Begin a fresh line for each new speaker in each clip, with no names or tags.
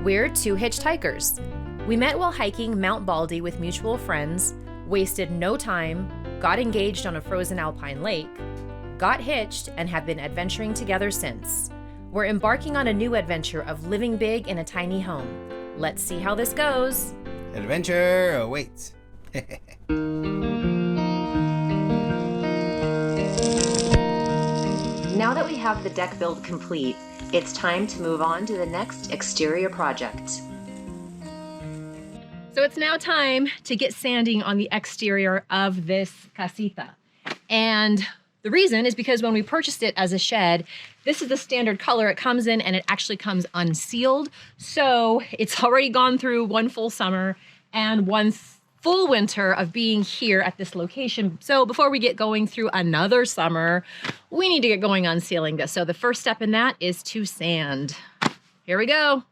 We're two hitchhikers. We met while hiking Mount Baldy with mutual friends, wasted no time, got engaged on a frozen alpine lake, got hitched, and have been adventuring together since. We're embarking on a new adventure of living big in a tiny home. Let's see how this goes.
Adventure awaits.
Now that we have the deck build complete, it's time to move on to the next exterior project. So it's now time to get sanding on the exterior of this casita. And the reason is because when we purchased it as a shed, this is the standard color it comes in, and it actually comes unsealed. So it's already gone through one full summer and one full winter of being here at this location. So before we get going through another summer, we need to get going on sealing this. So the first step in that is to sand. Here we go.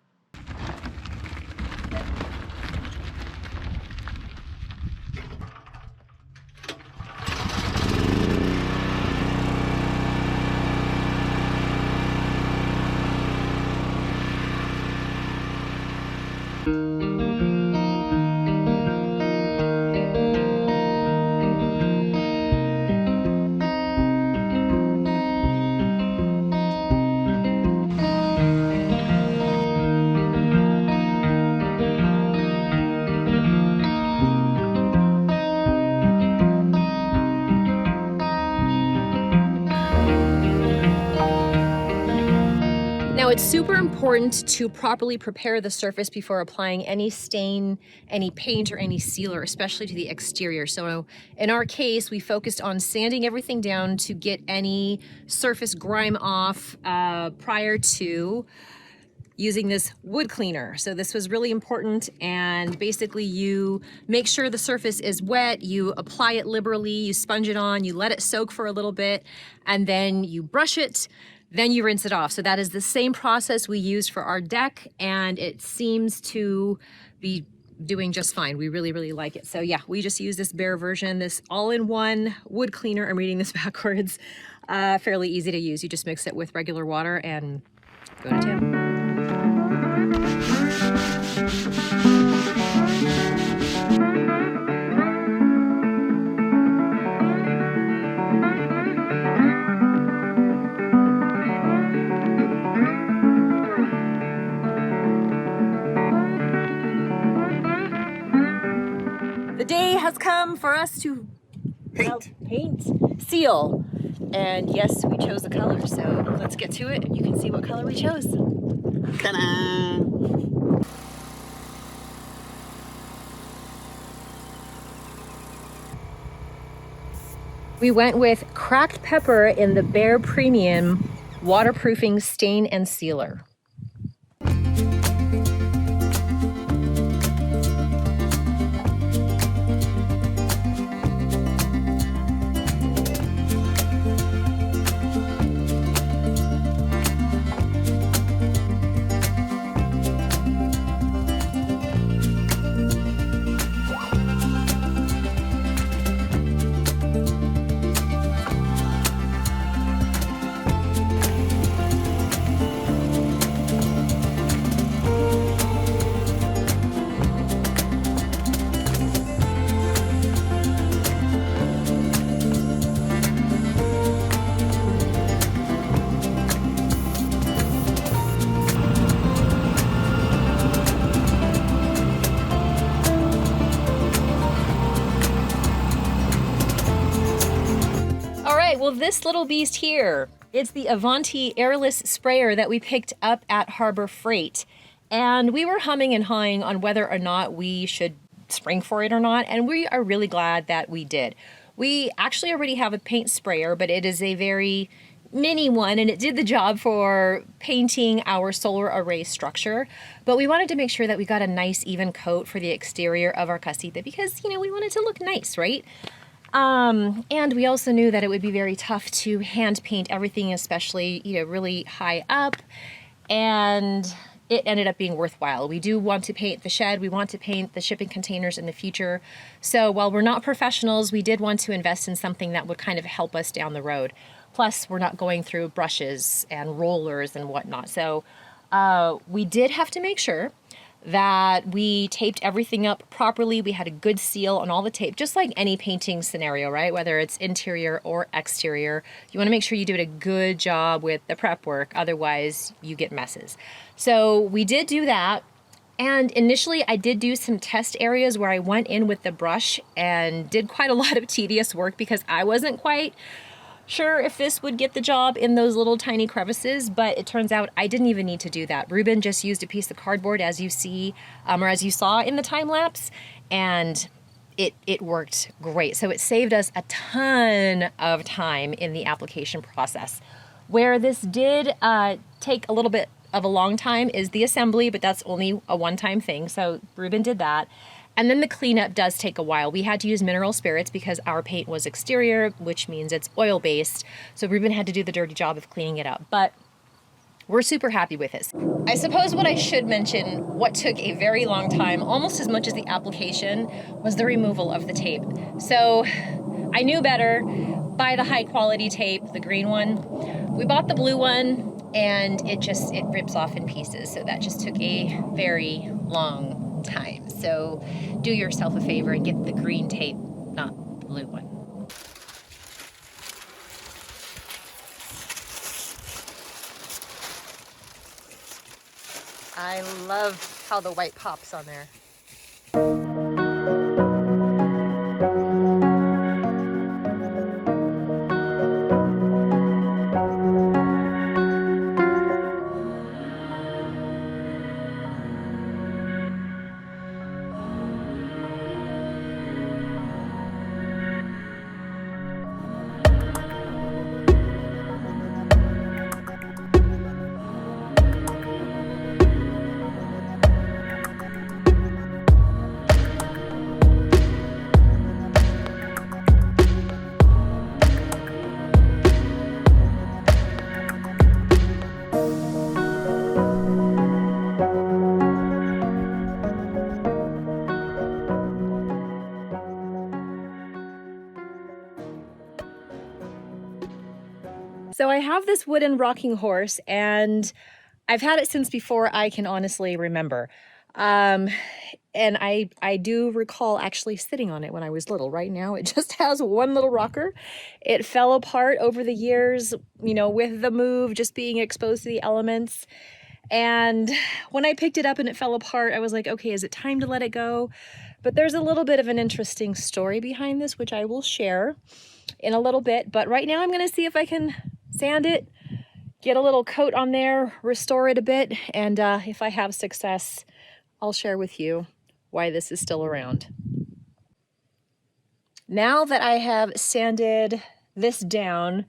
Now it's super important to properly prepare the surface before applying any stain, any paint, or any sealer, especially to the exterior. So in our case, we focused on sanding everything down to get any surface grime off prior to using this wood cleaner. So this was really important, and basically you make sure the surface is wet, you apply it liberally, you sponge it on, you let it soak for a little bit, and then you brush it. Then you rinse it off. So that is the same process we used for our deck, and it seems to be doing just fine. We really, really like it. So yeah, we just use this bare version, this all-in-one wood cleaner. I'm reading this backwards. Fairly easy to use. You just mix it with regular water and go to town. The day has come for us to seal. And yes, we chose a color, so let's get to it and you can see what color we chose.
Ta-da!
We went with cracked pepper in the Bare Premium waterproofing stain and sealer. Well, this little beast here, it's the Avanti airless sprayer that we picked up at Harbor Freight. And we were humming and hawing on whether or not we should spring for it or not, and we are really glad that we did. We actually already have a paint sprayer, but it is a very mini one, and it did the job for painting our solar array structure. But we wanted to make sure that we got a nice even coat for the exterior of our casita because, you know, we wanted to look nice, right? And we also knew that it would be very tough to hand paint everything, especially, you know, really high up, and it ended up being worthwhile. We do want to paint the shed, we want to paint the shipping containers in the future. So while we're not professionals, we did want to invest in something that would kind of help us down the road. Plus, we're not going through brushes and rollers and whatnot. So we did have to make sure that we taped everything up properly. We had a good seal on all the tape, just like any painting scenario, right? Whether it's interior or exterior, you want to make sure you do a good job with the prep work. Otherwise, you get messes. So we did do that. And initially I did do some test areas where I went in with the brush and did quite a lot of tedious work because I wasn't quite sure if this would get the job in those little tiny crevices, but it turns out I didn't even need to do that. Ruben just used a piece of cardboard as you see, or as you saw in the time lapse, and it worked great. So it saved us a ton of time in the application process. Where this did take a little bit of a long time is the assembly, but that's only a one-time thing. So Ruben did that. And then the cleanup does take a while. We had to use mineral spirits because our paint was exterior, which means it's oil-based. So Ruben had to do the dirty job of cleaning it up, but we're super happy with it. I suppose what I should mention, what took a very long time, almost as much as the application, was the removal of the tape. So I knew better. Buy the high quality tape, the green one. We bought the blue one, and it rips off in pieces. So that just took a very long time. So do yourself a favor and get the green tape, not the blue one. I love how the white pops on there. So I have this wooden rocking horse, and I've had it since before I can honestly remember. And I do recall actually sitting on it when I was little. Right now it just has one little rocker. It fell apart over the years, you know, with the move, just being exposed to the elements. And when I picked it up and it fell apart, I was like, okay, is it time to let it go? But there's a little bit of an interesting story behind this, which I will share in a little bit. But right now I'm going to see if I can sand it, get a little coat on there, restore it a bit, and if I have success, I'll share with you why this is still around. Now that I have sanded this down,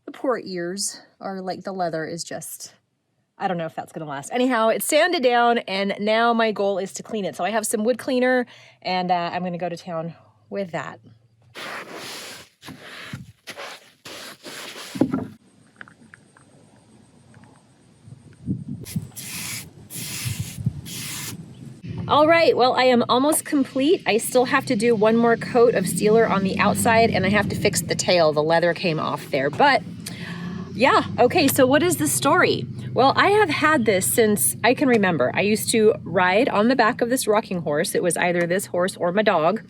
the poor ears are like, the leather is just, I don't know if that's gonna last. Anyhow, it's sanded down, and now my goal is to clean it. So I have some wood cleaner, and I'm gonna go to town with that. All right, well, I am almost complete. I still have to do one more coat of sealer on the outside, and I have to fix the tail. The leather came off there, but yeah, okay, so what is the story? Well, I have had this since I can remember. I used to ride on the back of this rocking horse. It was either this horse or my dog.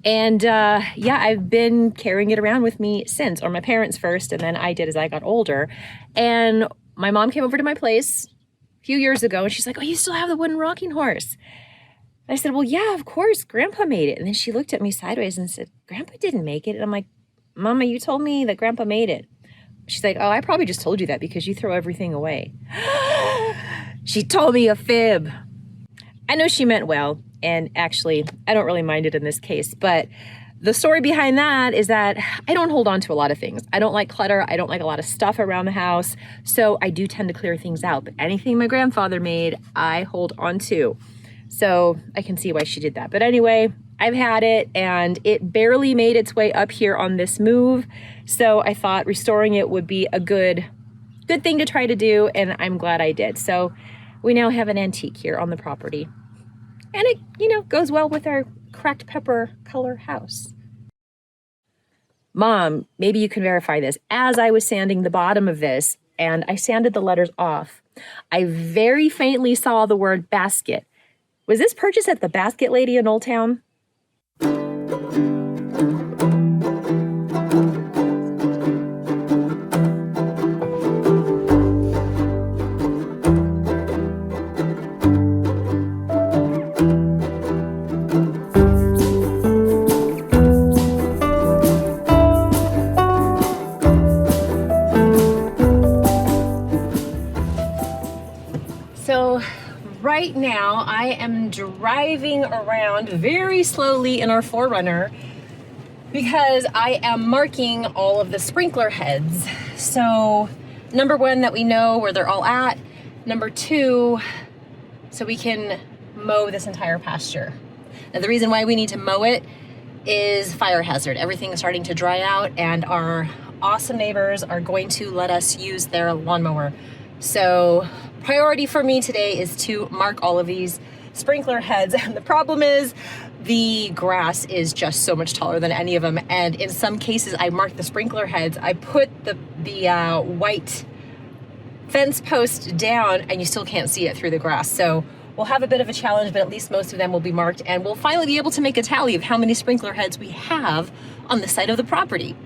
And yeah, I've been carrying it around with me since, or my parents first, and then I did as I got older. And my mom came over to my place a few years ago, and she's like, oh, you still have the wooden rocking horse? I said, well, yeah, of course, Grandpa made it. And then she looked at me sideways and said, Grandpa didn't make it. And I'm like, Mama, you told me that Grandpa made it. She's like, oh, I probably just told you that because you throw everything away. She told me a fib. I know she meant well, and actually, I don't really mind it in this case, but the story behind that is that I don't hold on to a lot of things. I don't like clutter. I don't like a lot of stuff around the house. So I do tend to clear things out, but anything my grandfather made, I hold on to. So I can see why she did that. But anyway, I've had it, and it barely made its way up here on this move. So I thought restoring it would be a good thing to try to do, and I'm glad I did. So we now have an antique here on the property. And it, you know, goes well with our cracked pepper color house. Mom, maybe you can verify this. As I was sanding the bottom of this, and I sanded the letters off, I very faintly saw the word basket. Was this purchased at the Basket Lady in Old Town? So right now I am driving around very slowly in our 4Runner because I am marking all of the sprinkler heads. So number one, that we know where they're all at. Number two, so we can mow this entire pasture. Now the reason why we need to mow it is fire hazard. Everything is starting to dry out and our awesome neighbors are going to let us use their lawnmower. So priority for me today is to mark all of these sprinkler heads. And the problem is the grass is just so much taller than any of them. And in some cases I marked the sprinkler heads. I put the white fence post down and you still can't see it through the grass. So we'll have a bit of a challenge, but at least most of them will be marked and we'll finally be able to make a tally of how many sprinkler heads we have on the side of the property.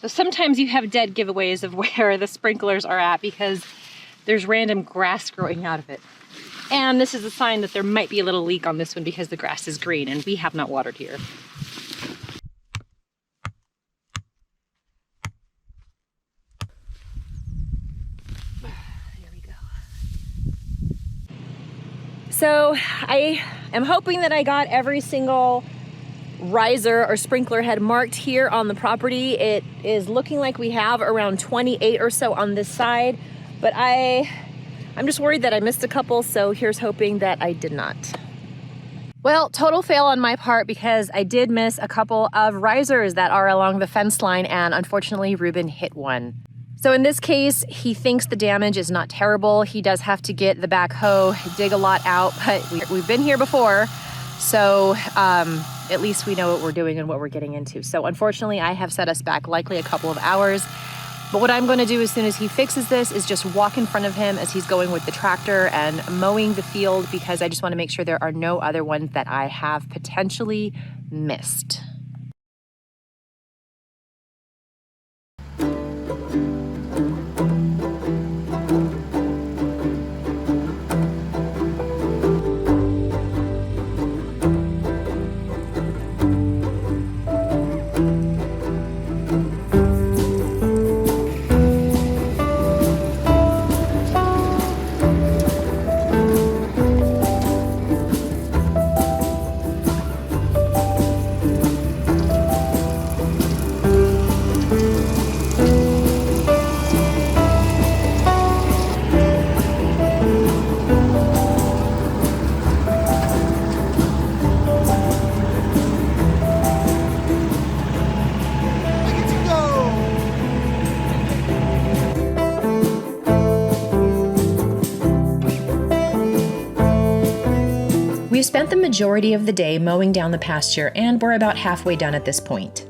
So sometimes you have dead giveaways of where the sprinklers are at because there's random grass growing out of it. And this is a sign that there might be a little leak on this one because the grass is green and we have not watered here. There we go. So I am hoping that I got every single riser or sprinkler head marked here on the property. It is looking like we have around 28 or so on this side, but I'm just worried that I missed a couple, so here's hoping that I did not. Well, total fail on my part because I did miss a couple of risers that are along the fence line and unfortunately Ruben hit one. So in this case, he thinks the damage is not terrible. He does have to get the backhoe, dig a lot out, but we've been here before, so at least we know what we're doing and what we're getting into. So unfortunately, I have set us back likely a couple of hours. But what I'm going to do as soon as he fixes this is just walk in front of him as he's going with the tractor and mowing the field because I just want to make sure there are no other ones that I have potentially missed. We've spent the majority of the day mowing down the pasture and we're about halfway done at this point.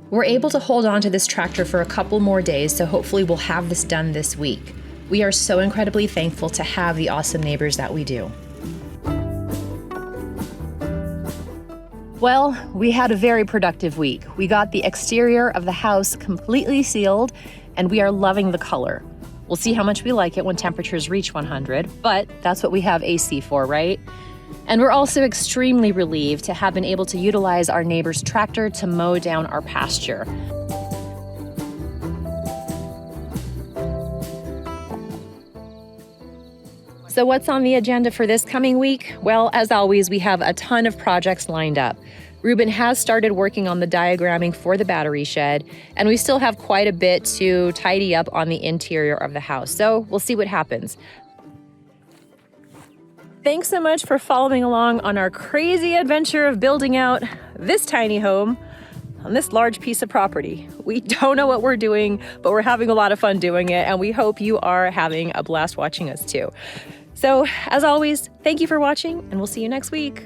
We're able to hold on to this tractor for a couple more days, so hopefully we'll have this done this week. We are so incredibly thankful to have the awesome neighbors that we do. Well, we had a very productive week. We got the exterior of the house completely sealed and we are loving the color. We'll see how much we like it when temperatures reach 100, but that's what we have AC for, right? And we're also extremely relieved to have been able to utilize our neighbor's tractor to mow down our pasture. So what's on the agenda for this coming week? Well, as always, we have a ton of projects lined up. Ruben has started working on the diagramming for the battery shed, and we still have quite a bit to tidy up on the interior of the house. So we'll see what happens. Thanks so much for following along on our crazy adventure of building out this tiny home on this large piece of property. We don't know what we're doing, but we're having a lot of fun doing it, and we hope you are having a blast watching us too. So, as always, thank you for watching, and we'll see you next week.